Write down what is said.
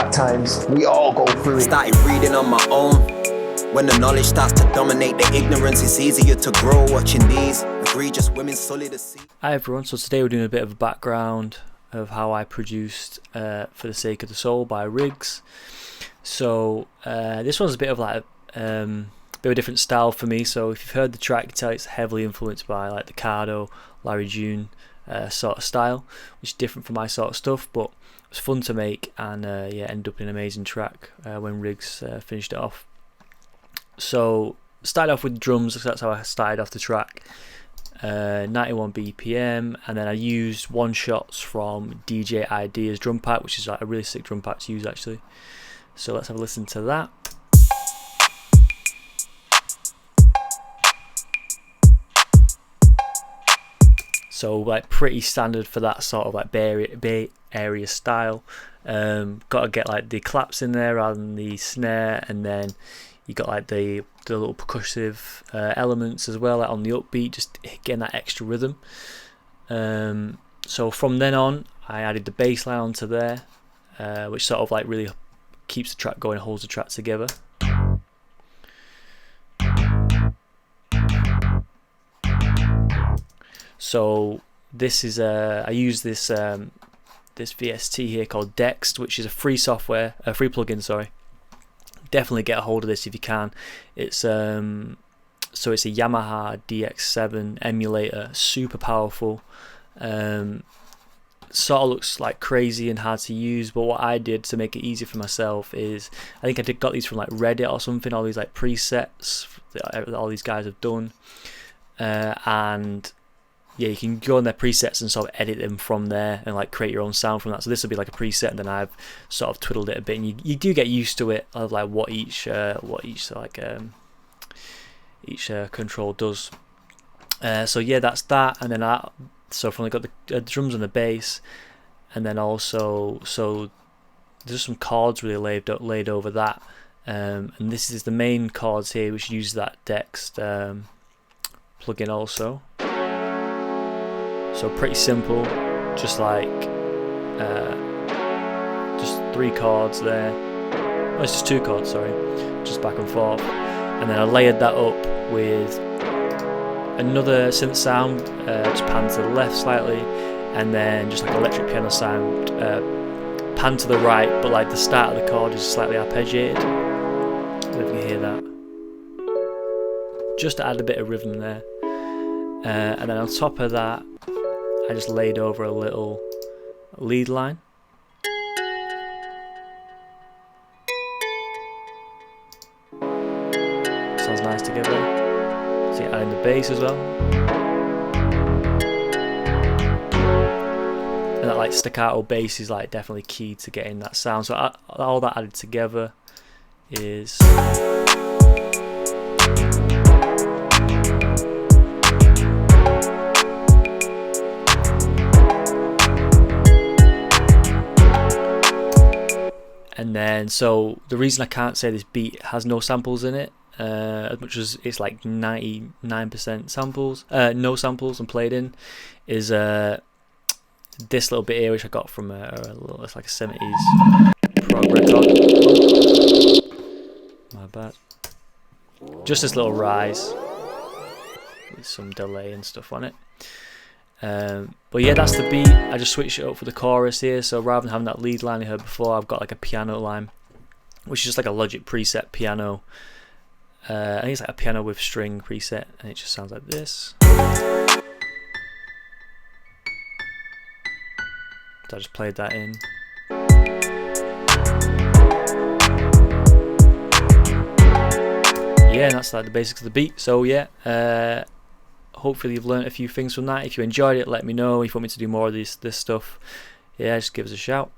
At times, we all go through it. Started reading on my own. When the knowledge starts to dominate the ignorance, it's easier to grow watching these egregious women sully the sea. Hi everyone, so today we're doing a bit of a background of how I produced For the Sake of the Soul by Wrigz. So this one's a bit of like a bit of a different style for me. So if you've heard the track, you can tell it's heavily influenced by like the Cardo, Larry June sort of style, which is different from my sort of stuff, but it was fun to make, and yeah, ended up in an amazing track when Wrigz finished it off. So started off with drums, because that's how I started off the track. 91 BPM, and then I used one shots from DJ Idea's drum pack, which is like a really sick drum pack to use actually. So let's have a listen to that. So like pretty standard for that sort of like Bay Area style. Got to get like the claps in there rather than the snare, and then you got like the little percussive elements as well, like on the upbeat, just getting that extra rhythm. So from then on, I added the bass line onto there, which sort of like really keeps the track going, holds the track together. So this is I use this this VST here called Dext, which is a free software, a free plugin. Sorry. Definitely get a hold of this if you can. It's so it's a Yamaha DX7 emulator, super powerful. Sort of looks like crazy and hard to use, but what I did to make it easier for myself is I think I got these from like Reddit or something, all these like presets that all these guys have done, and yeah, you can go on their presets and sort of edit them from there and like create your own sound from that. So this will be like a preset, and then I've sort of twiddled it a bit, and you do get used to it of like what each control does. So yeah, that's that, and then so I've only got the drums and the bass, and then also so there's some chords really laid over that, and this is the main chords here, which use that Dext plugin also. So pretty simple, just like just 3 chords there. Oh, it's just 2 chords, sorry, just back and forth. And then I layered that up with another synth sound, just pan to the left slightly, and then just like electric piano sound, pan to the right, but like the start of the chord is slightly arpeggiated. I don't know if you can hear that. Just to add a bit of rhythm there. And then on top of that, I just laid over a little lead line. Sounds nice together. So you're adding the bass as well. And that like staccato bass is like definitely key to getting that sound. So all that added together is and then, so the reason I can't say this beat has no samples in it, as much as it's like 99% samples, no samples and played in, is this little bit here, which I got from it's like a 70s prog record. My bad. Just this little rise with some delay and stuff on it. But yeah, that's the beat. I just switched it up for the chorus here, so rather than having that lead line you heard before, I've got like a piano line, which is just like a Logic preset piano. I think it's like a piano with string preset, and it just sounds like this. So I just played that in. Yeah, and that's like the basics of the beat. So yeah, hopefully you've learned a few things from that. If you enjoyed it, let me know. If you want me to do more of this stuff, yeah, just give us a shout.